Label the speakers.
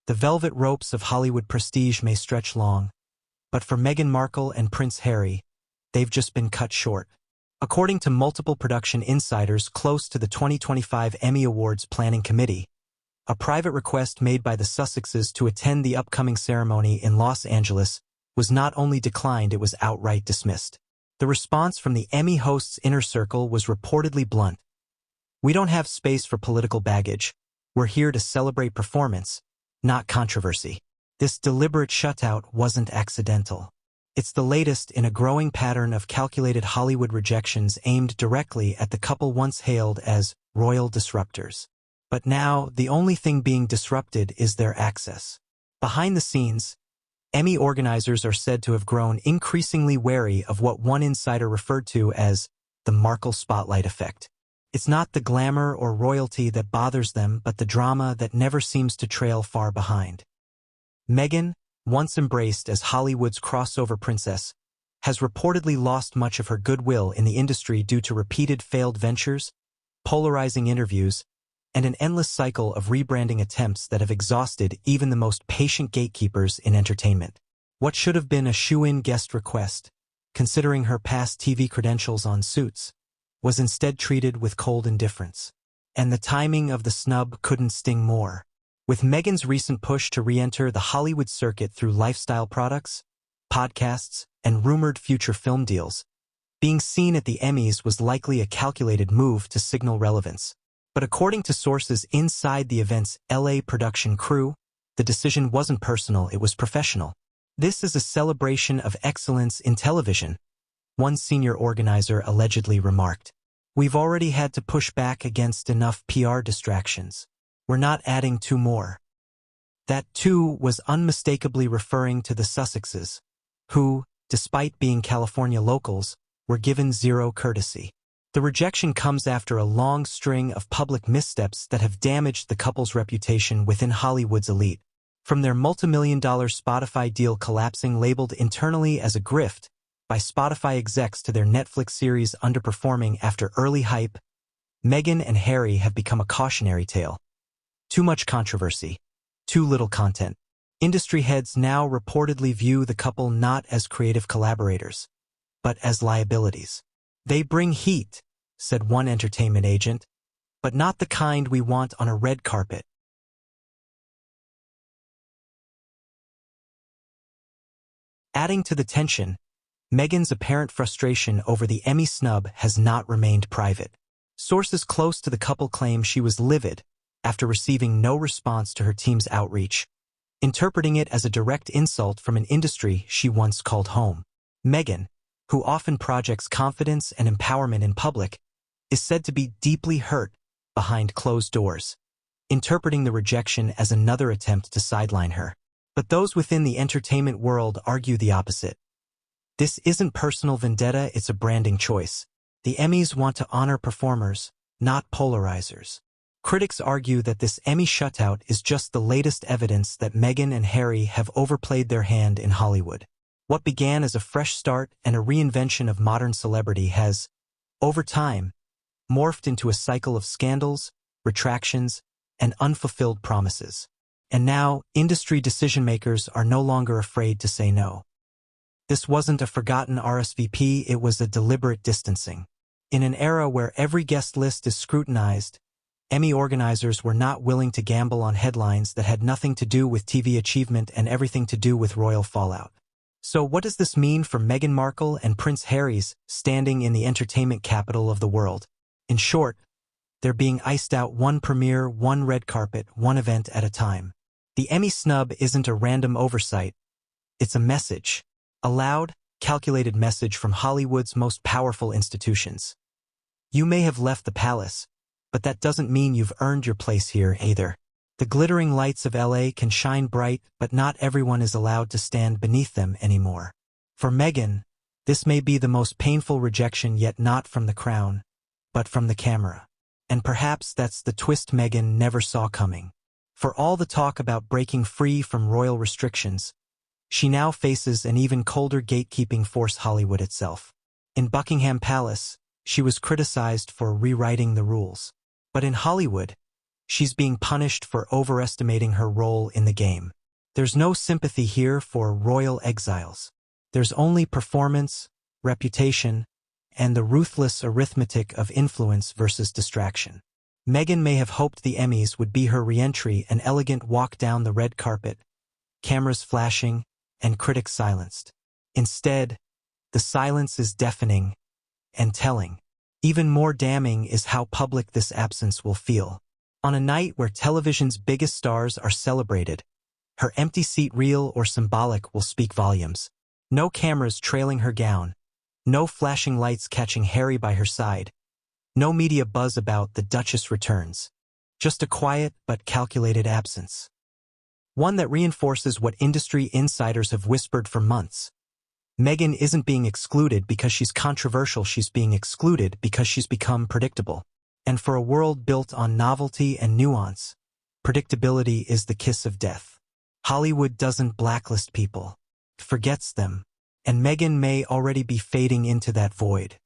Speaker 1: The velvet ropes of Hollywood prestige may stretch long, but for Meghan Markle and Prince Harry, they've just been cut short. According to multiple production insiders close to the 2025 Emmy Awards Planning Committee, a private request made by the Sussexes to attend the upcoming ceremony in Los Angeles was not only declined, it was outright dismissed. The response from the Emmy host's inner circle was reportedly blunt. "We don't have space for political baggage. We're here to celebrate performance, not controversy." This deliberate shutout wasn't accidental. It's the latest in a growing pattern of calculated Hollywood rejections aimed directly at the couple once hailed as royal disruptors. But now, the only thing being disrupted is their access. Behind the scenes, Emmy organizers are said to have grown increasingly wary of what one insider referred to as the Markle spotlight effect. It's not the glamour or royalty that bothers them, but the drama that never seems to trail far behind. Meghan, once embraced as Hollywood's crossover princess, has reportedly lost much of her goodwill in the industry due to repeated failed ventures, polarizing interviews, and an endless cycle of rebranding attempts that have exhausted even the most patient gatekeepers in entertainment. What should have been a shoo-in guest request, considering her past TV credentials on Suits, was instead treated with cold indifference. And the timing of the snub couldn't sting more. With Meghan's recent push to re-enter the Hollywood circuit through lifestyle products, podcasts, and rumored future film deals, being seen at the Emmys was likely a calculated move to signal relevance. But according to sources inside the event's LA production crew, the decision wasn't personal, it was professional. "This is a celebration of excellence in television," one senior organizer allegedly remarked. "We've already had to push back against enough PR distractions. We're not adding two more." That two was unmistakably referring to the Sussexes, who, despite being California locals, were given zero courtesy. The rejection comes after a long string of public missteps that have damaged the couple's reputation within Hollywood's elite. From their multimillion-dollar Spotify deal collapsing labeled internally as a grift by Spotify execs to their Netflix series underperforming after early hype, Meghan and Harry have become a cautionary tale. Too much controversy, too little content. Industry heads now reportedly view the couple not as creative collaborators, but as liabilities. "They bring heat," said one entertainment agent, "but not the kind we want on a red carpet." Adding to the tension, Meghan's apparent frustration over the Emmy snub has not remained private. Sources close to the couple claim she was livid after receiving no response to her team's outreach, interpreting it as a direct insult from an industry she once called home. Meghan, who often projects confidence and empowerment in public, is said to be deeply hurt behind closed doors, interpreting the rejection as another attempt to sideline her. But those within the entertainment world argue the opposite. This isn't personal vendetta, it's a branding choice. The Emmys want to honor performers, not polarizers. Critics argue that this Emmy shutout is just the latest evidence that Meghan and Harry have overplayed their hand in Hollywood. What began as a fresh start and a reinvention of modern celebrity has, over time, morphed into a cycle of scandals, retractions, and unfulfilled promises. And now, industry decision-makers are no longer afraid to say no. This wasn't a forgotten RSVP, it was a deliberate distancing. In an era where every guest list is scrutinized, Emmy organizers were not willing to gamble on headlines that had nothing to do with TV achievement and everything to do with royal fallout. So what does this mean for Meghan Markle and Prince Harry's standing in the entertainment capital of the world? In short, they're being iced out one premiere, one red carpet, one event at a time. The Emmy snub isn't a random oversight. It's a message. A loud, calculated message from Hollywood's most powerful institutions. You may have left the palace, but that doesn't mean you've earned your place here either. The glittering lights of LA can shine bright, but not everyone is allowed to stand beneath them anymore. For Meghan, this may be the most painful rejection yet, not from the crown, but from the camera. And perhaps that's the twist Meghan never saw coming. For all the talk about breaking free from royal restrictions, she now faces an even colder gatekeeping force, Hollywood itself. In Buckingham Palace, she was criticized for rewriting the rules. But in Hollywood, She's being punished for overestimating her role in the game. There's no sympathy here for royal exiles. There's only performance, reputation, and the ruthless arithmetic of influence versus distraction. Meghan may have hoped the Emmys would be her re-entry, an elegant walk down the red carpet, cameras flashing, and critics silenced. Instead, the silence is deafening and telling. Even more damning is how public this absence will feel. On a night where television's biggest stars are celebrated, her empty seat, real or symbolic, will speak volumes. No cameras trailing her gown, no flashing lights catching Harry by her side, no media buzz about the Duchess returns. Just a quiet but calculated absence. One that reinforces what industry insiders have whispered for months. Meghan isn't being excluded because she's controversial, she's being excluded because she's become predictable. And for a world built on novelty and nuance, predictability is the kiss of death. Hollywood doesn't blacklist people, it forgets them, and Meghan may already be fading into that void.